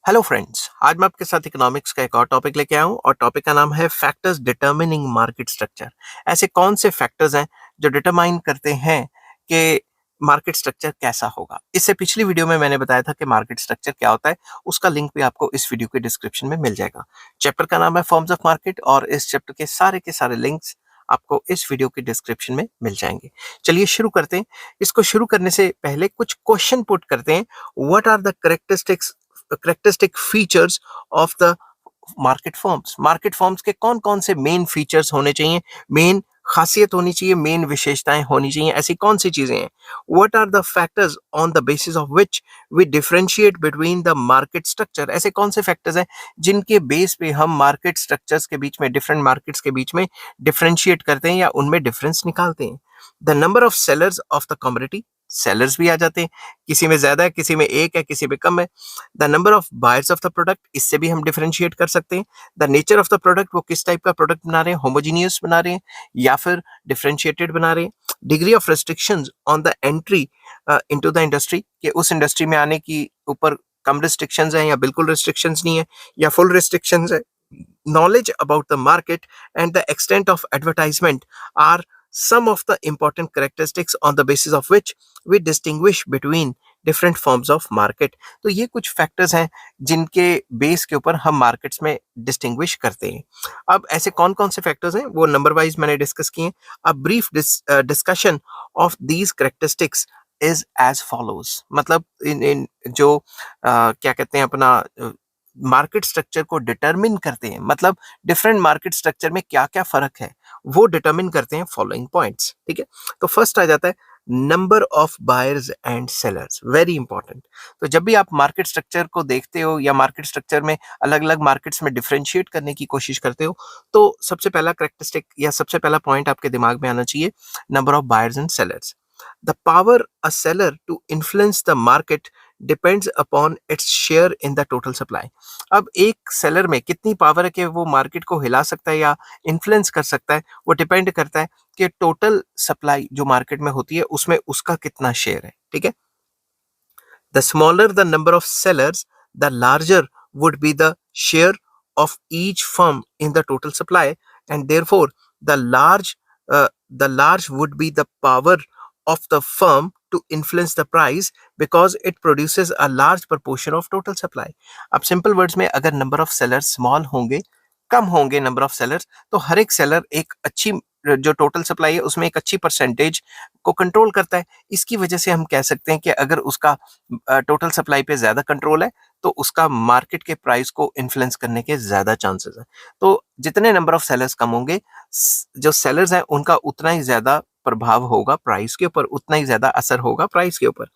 Hello friends, आज मैं आपके साथ इकोनॉमिक्स का एक और टॉपिक लेके आया हूँ और टॉपिक का नाम है फैक्टर्स डिटरमिनिंग मार्केट स्ट्रक्चर। ऐसे कौन से फैक्टर्स हैं जो डिटरमाइन करते हैं कि मार्केट स्ट्रक्चर कैसा होगा। इससे पिछली वीडियो में मैंने बताया था कि मार्केट स्ट्रक्चर क्या होता है, उसका लिंक भी आपको इस वीडियो के डिस्क्रिप्शन में मिल जाएगा। चैप्टर का नाम है फॉर्म्स ऑफ मार्केट और इस चैप्टर के सारे लिंक्स आपको इस वीडियो के डिस्क्रिप्शन में मिल जाएंगे। चलिए शुरू करते हैं। इसको शुरू करने से पहले कुछ क्वेश्चन पुट करते हैं। What are the characteristic features of the market forms के कौन कौन से मेन फीचर्स होने चाहिए, मेन खासियत होनी चाहिए, मेन विशेषताएं होनी चाहिए, ऐसी कौन सी चीजें हैं। What are the factors on the basis of which we differentiate between the market structure. ऐसे कौन से फैक्टर्स हैं जिनके बेस पे हम मार्केट स्ट्रक्चर्स के बीच में, डिफरेंट मार्केट्स के बीच में डिफरेंशिएट करते हैं या उनमें डिफरेंस निकालते हैं। The number of sellers of the commodity, sellers भी आ जाते हैं, किसी में ज्यादा है, किसी में एक है, किसी में कम है। The number of buyers of the product, इससे भी हम डिफरेंशिएट कर सकते हैं। The nature of the product, वो किस टाइप का प्रोडक्ट बना रहे हैं, होमोजीनियस बना रहे हैं या फिर डिफरेंशिएटेड बना रहे हैं। Degree of restrictions on the entry into the industry, कि उस इंडस्ट्री में आने की ऊपर कम रिस्ट्रिक्शंस हैं या बिल्कुल रिस्ट्रिक्शंस नहीं है या फुल रिस्ट्रिक्शंस है। Knowledge about the market and the extent of advertisement are some of the important characteristics on the basis of which we distinguish between different forms of market। तो ये कुछ फैक्टर्स हैं जिनके base के ऊपर हम markets में डिस्टिंग्विश करते हैं। अब ऐसे कौन कौन से फैक्टर्स हैं वो नंबर वाइज मैंने डिस्कस किए। A brief discussion of these characteristics is as follows. मतलब इन जो क्या कहते हैं अपना मार्केट स्ट्रक्चर को डिटरमिन करते हैं, मतलब डिफरेंट मार्केट स्ट्रक्चर में क्या क्या फर्क है वो डिटरमिन करते हैं फॉलोइंग पॉइंट्स। ठीक है, तो फर्स्ट आ जाता है number of buyers and sellers, very important. तो जब भी आप मार्केट स्ट्रक्चर को देखते हो या मार्केट स्ट्रक्चर में अलग अलग मार्केट्स में डिफरेंशिएट करने की कोशिश करते हो, तो सबसे पहला करेक्टरिस्टिक या सबसे पहला पॉइंट आपके दिमाग में आना चाहिए number of buyers and sellers. The power a seller to influence the market depends upon its share in the total supply। अब एक सेलर में कितनी पावर है कि वो मार्केट को हिला सकता है या इन्फ्लुएंस कर सकता है, वो डिपेंड करता है कि टोटल सप्लाई जो मार्केट में होती है उसमें उसका कितना शेयर है। ठीक है, the smaller the number of sellers, the larger would be the share of each firm in the total supply, and therefore the large would be the power of the firm to influence the price because it produces a large proportion of total supply। अब simple words में अगर number of sellers small होंगे, कम होंगे number of sellers, तो हर एक seller एक अच्छी जो टोटल सप्लाई है उसमें एक अच्छी परसेंटेज को कंट्रोल करता है। इसकी वजह से हम कह सकते हैं कि अगर उसका टोटल सप्लाई पे ज्यादा कंट्रोल है तो उसका मार्केट के प्राइस को इन्फ्लुएंस करने के ज्यादा चांसेस हैं। तो जितने नंबर ऑफ सेलर्स कम होंगे, जो सेलर्स हैं उनका उतना ही ज्यादा प्रभाव होगा प्राइस के ऊपर, उतना ही ज्यादा असर होगा प्राइस के ऊपर।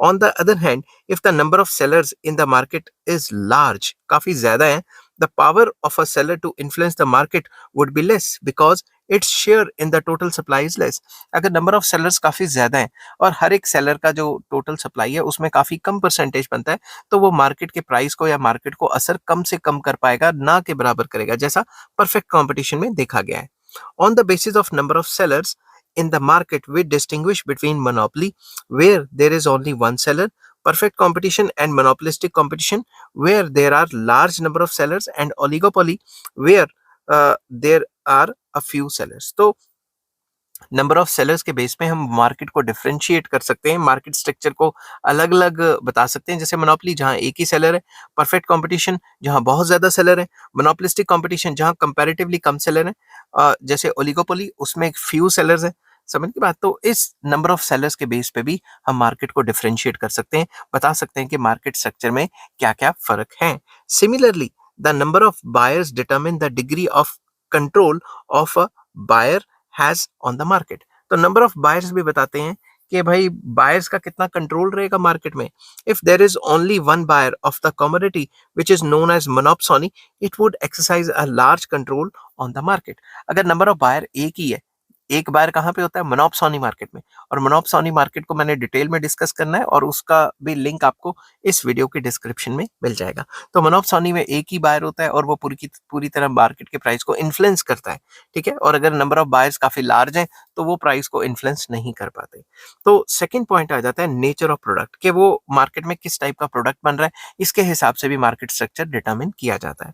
On the other hand, if the number of sellers in the market is large, काफी ज्यादा है, the power of a seller to influence the market would be less because its share in the total supply is less. अगर number of sellers काफी ज्यादा है और हर एक seller का जो टोटल सप्लाई है उसमें काफी कम परसेंटेज बनता है, तो वो मार्केट के प्राइस को या मार्केट को असर कम से कम कर पाएगा, ना के बराबर करेगा, जैसा परफेक्ट कंपटीशन में देखा गया है। On the basis of number of sellers in the market, we distinguish between monopoly, where there is only one seller, perfect competition, and monopolistic competition, where there are large number of sellers, and oligopoly, where there are a few sellers। तो number of sellers के base पे हम market को differentiate कर सकते हैं, market structure को अलग अलग बता सकते हैं। जैसे मोनोपोली जहां एक ही सेलर है, परफेक्ट कंपटीशन जहां बहुत ज्यादा सेलर है, मोनोपोलिस्टिक कंपटीशन जहां कंपैरेटिवली कम सेलर है, जैसे ओलिगोपोली उसमें एक फ्यू सेलर्स है। समझ की बात। तो इस नंबर ऑफ सेलर्स के बेस पे भी हम मार्केट को डिफरेंशिएट कर सकते हैं, बता सकते हैं कि मार्केट स्ट्रक्चर में क्या क्या फर्क है। Similarly the number of buyers determine the degree of control of a buyer has on the market. तो नंबर ऑफ बायर्स भी बताते हैं कि भाई बायर्स का कितना कंट्रोल रहेगा मार्केट में। If there is only one buyer of the commodity which is known as monopoly, it would exercise a large control on the market. अगर नंबर ऑफ बायर एक ही है, एक बायर कहाँ पे होता है, मोनोपोली मार्केट में, और मोनोपोली मार्केट को मैंने डिटेल में डिस्कस करना है और उसका भी लिंक आपको इस वीडियो के डिस्क्रिप्शन में मिल जाएगा। तो मोनोपोली में एक ही बायर होता है और वो पूरी की पूरी तरह मार्केट के प्राइस को इन्फ्लुएंस करता है। ठीक है, और अगर नंबर ऑफ बायर्स काफी लार्ज हैं तो वो प्राइस को इन्फ्लुएंस नहीं कर पाते। तो सेकंड पॉइंट आ जाता है नेचर ऑफ प्रोडक्ट, कि वो मार्केट में किस टाइप का प्रोडक्ट बन रहा है, इसके हिसाब से भी मार्केट स्ट्रक्चर डिटरमिन किया जाता है।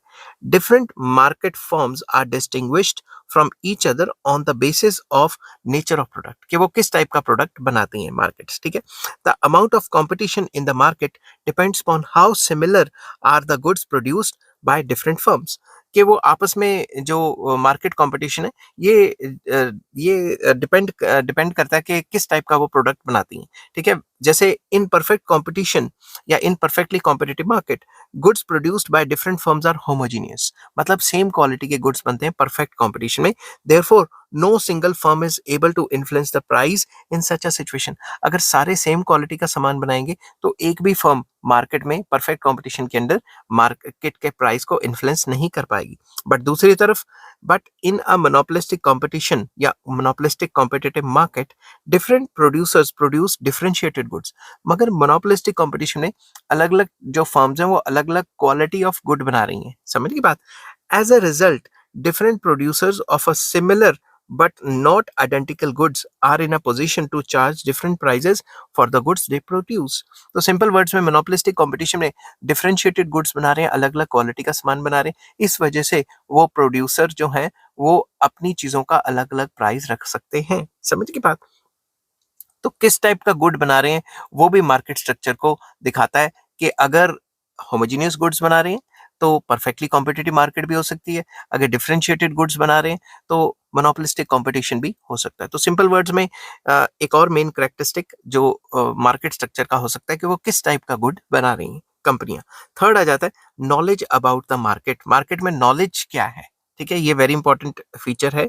Different market forms are distinguished from each other on the basis of nature of product, कि वो किस टाइप का प्रोडक्ट बनाती हैं मार्केट्स, ठीक है। The amount of competition in the market depends upon how similar are the goods produced by different firms, कि वो आपस में जो मार्केट कंपटीशन है ये डिपेंड करता है कि किस टाइप का वो प्रोडक्ट बनाती हैं, ठीक है। जैसे इन परफेक्ट कंपटीशन या in perfectly competitive market, goods produced by different firms are homogeneous, मतलब सेम क्वालिटी के गुड्स बनते हैं परफेक्ट कंपटीशन में। Therefore no single firm is able to influence the price in such a situation. अगर सारे same quality का सामान बनाएंगे तो एक भी फर्म मार्केट में परफेक्ट कंपटीशन के अंदर मार्केट के प्राइस को इन्फ्लुएंस नहीं कर पाएगी। बट दूसरी तरफ, but in a monopolistic competition या monopolistic competitive market, different producers produce differentiated goods. मगर मोनोपोलिस्टिक कंपटीशन में अलग अलग जो फर्म्स हैं वो अलग अलग क्वालिटी ऑफ गुड बना रही हैं, समझ की बात। As a result, different producers of a similar but not identical goods are in a position to charge different prices for the goods they produce। तो सिंपल वर्ड्स में मोनोपोलिस्टिक कंपटीशन में differentiated goods बना रहे हैं, अलग अलग quality का सामान बना रहे हैं, इस वजह से वो प्रोड्यूसर जो है वो अपनी चीजों का अलग अलग प्राइस रख सकते हैं, समझ की बात। तो किस टाइप का गुड बना रहे हैं वो भी मार्केट स्ट्रक्चर को दिखाता है, कि अगर होमोजीनियस गुड्स बना रहे हैं तो परफेक्टली कॉम्पिटिटिव मार्केट भी हो सकती है, अगर डिफरेंशिएटेड गुड्स बना रहे हैं तो मोनोपोलिस्टिक कंपटीशन भी हो सकता है। तो सिंपल वर्ड्स में एक और मेन कैरेक्टरिस्टिक जो मार्केट स्ट्रक्चर का हो सकता है कि वो किस टाइप का गुड बना रही हैं कंपनियां। थर्ड आ जाता है knowledge about the market, market में नॉलेज क्या है, ठीक है, ये वेरी इंपॉर्टेंट फीचर है।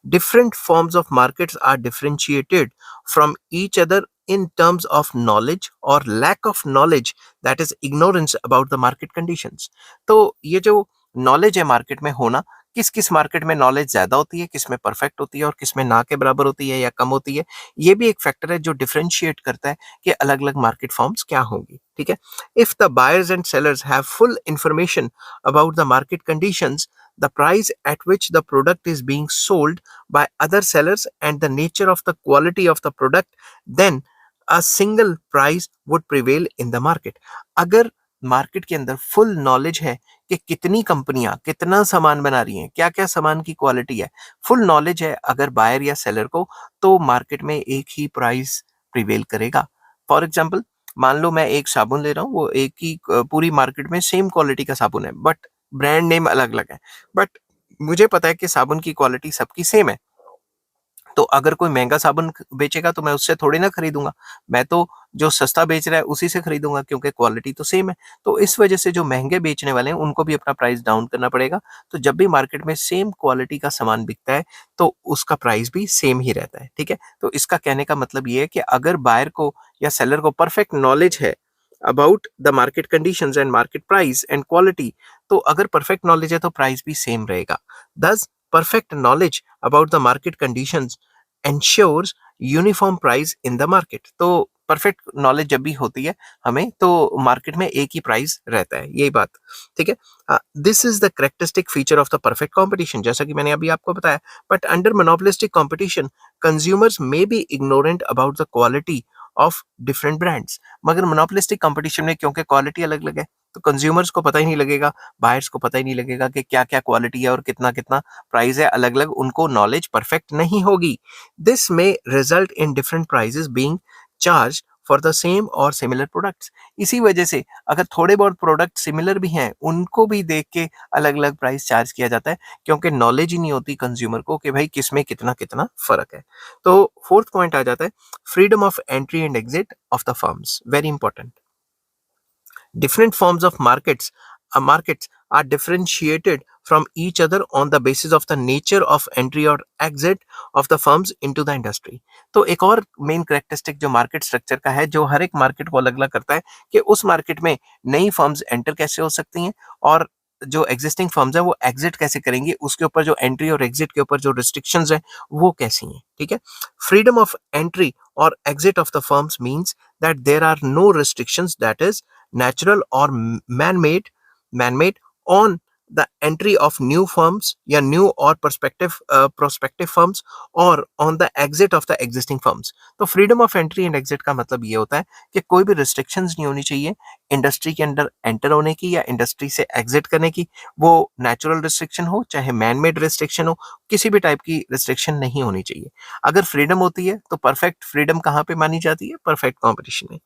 Different forms of markets are differentiated from each other in terms of knowledge or lack of knowledge, that is ignorance about the market conditions। तो ये जो नॉलेज है मार्केट में होना, किस किस मार्केट में नॉलेज ज्यादा होती है, किस में परफेक्ट होती है और किस में ना के बराबर होती है या कम होती है, ये भी एक फैक्टर है जो डिफरेंशिएट करता है कि अलग अलग मार्केट फॉर्म्स क्या होंगी, ठीक है। If the buyers and sellers have full information about the market conditions, the price at which the product is being sold by other sellers and the nature of the quality of the product, then a single price would prevail in the market। अगर market के अंदर full knowledge है कि कितनी कंपनियां कितना सामान बना रही हैं, क्या क्या सामान की क्वालिटी है, फुल नॉलेज है अगर बायर या सेलर को, तो मार्केट में एक ही प्राइस प्रिवेल करेगा। फॉर एग्जाम्पल, मान लो मैं एक साबुन ले रहा हूँ, वो एक ही पूरी मार्केट में सेम क्वालिटी का साबुन है बट ब्रांड नेम अलग अलग है, बट मुझे पता है कि साबुन की क्वालिटी सबकी सेम है। तो अगर कोई महंगा साबुन बेचेगा तो मैं उससे थोड़ी ना खरीदूंगा, मैं तो जो सस्ता बेच रहा है उसी से खरीदूंगा क्योंकि क्वालिटी तो सेम है। तो इस वजह से जो महंगे बेचने वाले हैं उनको भी अपना प्राइस डाउन करना पड़ेगा। तो जब भी मार्केट में सेम क्वालिटी का सामान बिकता है तो उसका प्राइस भी सेम ही रहता है, ठीक है। तो इसका कहने का मतलब ये है कि अगर बायर को या सेलर को परफेक्ट नॉलेज है about the market conditions and market price and quality, तो अगर परफेक्ट नॉलेज है तो प्राइस भी सेम रहेगा। दस perfect knowledge about the market conditions ensures uniform price in the market। तो परफेक्ट नॉलेज जब भी होती है हमें तो मार्केट में एक ही प्राइस रहता है, यही बात, ठीक है। This is the characteristic feature of the perfect competition, जैसा कि मैंने अभी आपको बताया। But under monopolistic competition consumers may be ignorant about the quality of different brands. मगर मोनोपोलिस्टिक कंपटीशन में क्योंकि क्वालिटी अलग अलग है तो कंज्यूमर्स को पता ही नहीं लगेगा, बायर्स को पता ही नहीं लगेगा कि क्या क्या क्वालिटी है और कितना कितना प्राइस है, अलग अलग उनको नॉलेज परफेक्ट नहीं होगी। दिस में result in different prices being charge for the same और सिमिलर प्रोडक्ट्स। इसी वजह से अगर थोड़े बहुत प्रोडक्ट सिमिलर भी हैं उनको भी देख के अलग अलग प्राइस चार्ज किया जाता है, क्योंकि नॉलेज ही नहीं होती कंज्यूमर को कि भाई किसमें कितना कितना फर्क है। तो फोर्थ पॉइंट आ जाता है freedom of entry and exit of the firms, very important. Different forms of markets are differentiated from each other on the basis of the nature of entry or exit of the firms into the industry। तो एक और main characteristic जो market structure का है, जो हर एक market को अलग अलग करता है, कि उस मार्केट में नई फर्म्स एंटर कैसे हो सकती हैं और जो एग्जिस्टिंग फर्म्स हैं वो एग्जिट कैसे करेंगी, उसके ऊपर जो एंट्री और एग्जिट के ऊपर जो रिस्ट्रिक्शंस हैं वो कैसी हैं, ठीक है। फ्रीडम ऑफ एंट्री और exit of the firms means that there are no restrictions, that is natural or man-made on the entry of new firms या न्यू और प्रोस्पेक्टिव फर्म्स और on the exit of the existing firms. तो freedom of entry and exit का मतलब ये होता है कि कोई भी रिस्ट्रिक्शंस नहीं होनी चाहिए इंडस्ट्री के अंदर एंटर होने की या इंडस्ट्री से एग्जिट करने की। वो नेचुरल रिस्ट्रिक्शन हो चाहे मैन मेड रिस्ट्रिक्शन हो, किसी भी टाइप की रिस्ट्रिक्शन नहीं होनी चाहिए। अगर फ्रीडम होती है तो परफेक्ट फ्रीडम कहाँ पे मानी जाती है? परफेक्ट कॉम्पिटिशन में।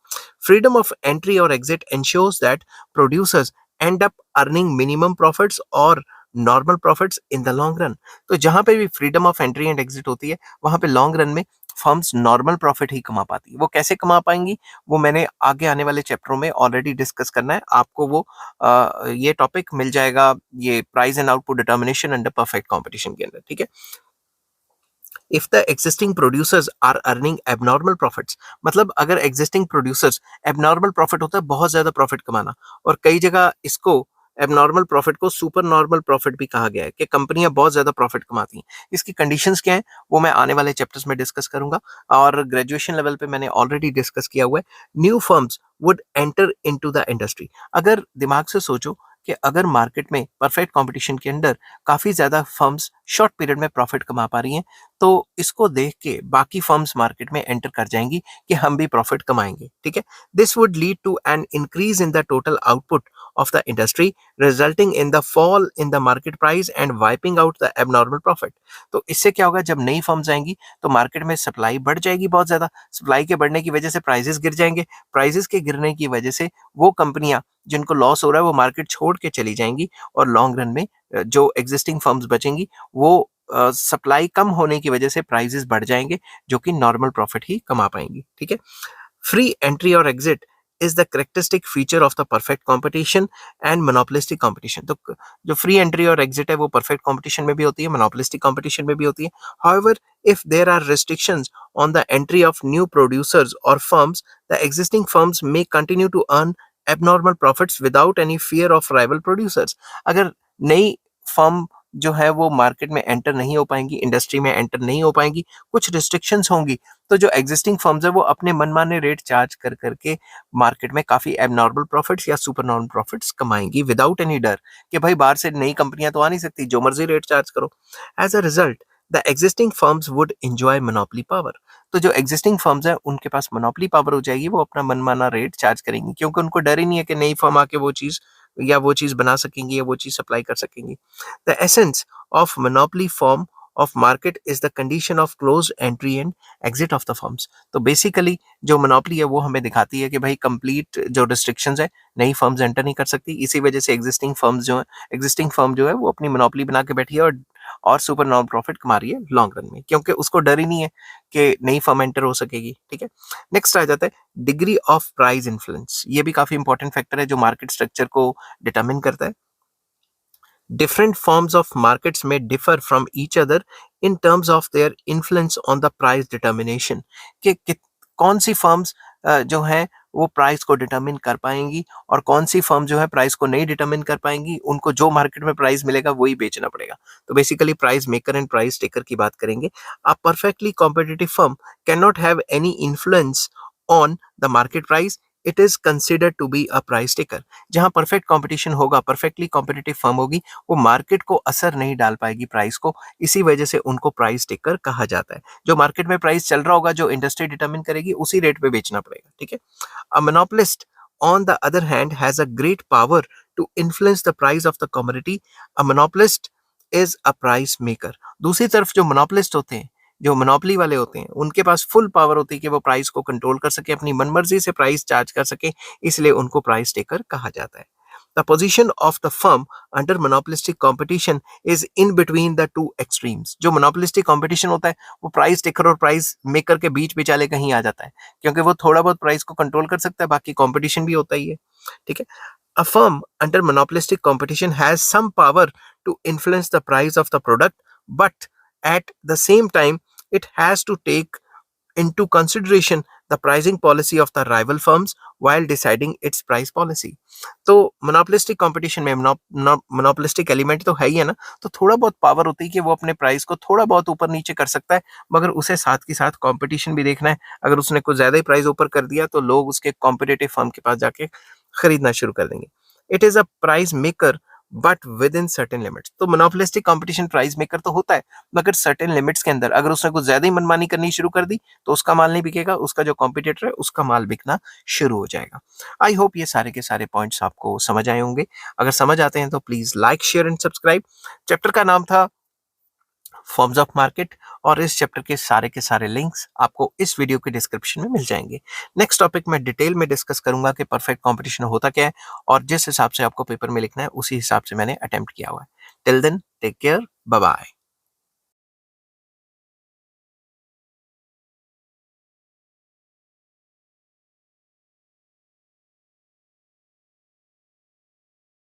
फ्रीडम ऑफ एंट्री और exit ensures that producers end up earning minimum profits और normal profits in the long run. तो जहां पे भी freedom of entry and exit होती है वहां पे लॉन्ग रन में फर्म्स नॉर्मल प्रॉफिट ही कमा पाती है। वो कैसे कमा पाएंगी वो मैंने आगे आने वाले चैप्टरों में ऑलरेडी डिस्कस करना है आपको। वो ये टॉपिक मिल जाएगा ये price and output determination under perfect competition के अंदर, ठीक है। If the existing producers are earning abnormal profits, मतलब अगर एग्जिस्टिंग प्रोड्यूसर्स एबनॉर्मल प्रॉफिट होता है बहुत ज्यादा प्रॉफिट कमाना, और कई जगह इसको एबनॉर्मल प्रॉफिट को सुपर नॉर्मल प्रॉफिट भी कहा गया है कि कंपनियां बहुत ज्यादा प्रॉफिट कमाती हैं। इसकी कंडीशंस क्या है वो मैं आने वाले चैप्टर्स में डिस्कस करूंगा, और ग्रेजुएशन लेवल पे मैंने ऑलरेडी डिस्कस किया हुआ है। New firms would enter into the industry. अगर दिमाग से सोचो कि अगर मार्केट में परफेक्ट कंपटीशन के अंदर काफी ज्यादा फर्म्स शॉर्ट पीरियड में प्रॉफिट कमा पा रही हैं, तो इसको देख के बाकी फर्म्स मार्केट में एंटर कर जाएंगी कि हम भी प्रॉफिट कमाएंगे, ठीक है। This would lead to an increase in the total output of the industry resulting in the fall in the market price and wiping out the abnormal profit। तो इससे क्या होगा, जब नई फर्म्स आएंगी तो मार्केट में सप्लाई बढ़ जाएगी बहुत ज्यादा, सप्लाई के बढ़ने की वजह से प्राइसेस गिर जाएंगे, प्राइसेस के गिरने की वजह से वो कंपनियां जिनको लॉस हो रहा है वो मार्केट छोड़ के चली जाएंगी, और लॉन्ग रन में जो एग्जिस्टिंग फर्म्स बचेंगी वो सप्लाई कम होने की वजह से प्राइसेस बढ़ जाएंगे जो कि नॉर्मल प्रॉफिट ही कमा पाएंगी, ठीक है। फ्री एंट्री और exit is the characteristic feature of the perfect competition and monopolistic competition. तो जो फ्री एंट्री और एग्जिट है वो परफेक्ट कंपटीशन में भी होती है, मोनोपोलिस्टिक कंपटीशन में भी होती है। However if there are restrictions on the entry of new producers or firms, the existing firms may continue to earn abnormal profits without any fear of rival producers। अगर नई फर्म जो है वो market में एंटर नहीं हो पाएंगी, industry में एंटर नहीं हो पाएंगी, कुछ रिस्ट्रिक्शंस होंगी, तो जो एग्जिस्टिंग फर्म्स है वो अपने मनमाने रेट चार्ज कर करके मार्केट में काफी एबनॉर्मल प्रॉफिट्स या सुपर नॉर्मल प्रॉफिट्स कमाएंगी विदाउट एनी डर कि भाई बाहर से नई कंपनियां तो आ नहीं सकती, जो मर्जी रेट चार्ज करो। As a result the existing firms would enjoy monopoly power. तो जो एग्जिस्टिंग फर्म्स है उनके पास मोनोपोली पावर हो जाएगी, वो अपना मनमाना रेट चार्ज करेंगी क्योंकि उनको डर ही नहीं है कि नई फर्म आके वो चीज बना सकेंगी या वो चीज सप्लाई कर सकेंगी। The essence of monopoly form of market is the condition of close entry and exit of the firms. तो बेसिकली जो मोनोपोली है वो हमें दिखाती है कि भाई कंप्लीट जो रिस्ट्रिक्शंस है नई फर्म्स एंटर नहीं कर सकती, इसी वजह से एग्जिस्टिंग फर्म जो है वो अपनी मोनोपोली बना के बैठी है और सुपर नॉन प्रॉफिट कमा रही है लॉन्ग रन में, क्योंकि उसको डर ही नहीं है कि नई फर्म एंटर हो सकेगी, ठीक है। नेक्स्ट आ जाता है डिग्री ऑफ प्राइस इन्फ्लुएंस। ये भी काफी इंपॉर्टेंट फैक्टर है जो मार्केट स्ट्रक्चर को डिटरमिन करता है। Different forms of markets may differ from each other in terms of their influence on the price determination। कि कौन सी फर्म्स जो है वो प्राइस को डिटरमिन कर पाएंगी और कौन सी फर्म जो है प्राइस को नहीं डिटरमिन कर पाएंगी, उनको जो मार्केट में प्राइस मिलेगा वही बेचना पड़ेगा। तो basically price maker and price taker की बात करेंगे। A perfectly competitive firm can not have any influence on the market price, it is considered to be a price taker. जहां परफेक्ट कंपटीशन होगा, परफेक्टली कॉम्पिटिटिव फर्म होगी, वो market को असर नहीं डाल पाएगी प्राइस को, इसी वजह से उनको प्राइस टेकर कहा जाता है। जो मार्केट में प्राइस चल रहा होगा, जो इंडस्ट्री डिटरमिन करेगी, उसी रेट पे बेचना पड़ेगा, ठीक है। अ monopolist on the other hand has a great power to influence the price of the commodity। a monopolist is a price maker। दूसरी तरफ जो मोनोपोलिस्ट होते हैं, जो मोनोपोली वाले होते हैं, उनके पास फुल पावर होती है कि वो प्राइस को कंट्रोल कर सके, अपनी मनमर्जी से प्राइस चार्ज कर सके, इसलिए उनको प्राइस टेकर कहा जाता है। The position of the firm under monopolistic competition is in between the two extremes। जो monopolistic competition होता है वो प्राइस टेकर और प्राइस मेकर के बीच बिचाले कहीं आ जाता है, क्योंकि वो थोड़ा बहुत प्राइस को कंट्रोल कर सकता है, बाकी कंपटीशन भी होता ही है, ठीक है। A firm under monopolistic competition has some power to influence the price of the product, but at the same time it has to take into consideration the pricing policy of the rival firms while deciding its price policy। तो monopolistic competition में monopolistic element तो है ही है ना, तो थोड़ा बहुत power होती है कि वो अपने प्राइस को थोड़ा बहुत ऊपर नीचे कर सकता है, मगर उसे साथ के साथ कंपटीशन भी देखना है। अगर उसने कुछ ज्यादा ही प्राइस ऊपर कर दिया तो लोग उसके कॉम्पिटिटिव फर्म के पास जाके खरीदना शुरू कर देंगे। It is a price maker but with in certain limits. तो मोनोपोलिस्टिक कंपटीशन प्राइस मेकर तो होता है, मगर सर्टेन लिमिट्स के अंदर अगर उसने कुछ ज्यादा ही मनमानी करनी शुरू कर दी तो उसका माल नहीं बिकेगा, उसका जो कॉम्पिटिटर है उसका माल बिकना शुरू हो जाएगा। आई होप ये सारे के सारे पॉइंट्स आपको समझ आए होंगे। अगर समझ आते हैं तो please like share and subscribe. Chapter का नाम था फॉर्म्स ऑफ मार्केट, और इस चैप्टर के सारे लिंक्स आपको इस वीडियो के डिस्क्रिप्शन में मिल जाएंगे। नेक्स्ट टॉपिक में डिटेल में डिस्कस करूंगा कि परफेक्ट कंपटीशन होता क्या है, और जिस हिसाब से आपको पेपर में लिखना है उसी हिसाब से मैंने अटेम्प्ट किया हुआ है। Till then take care, bye bye.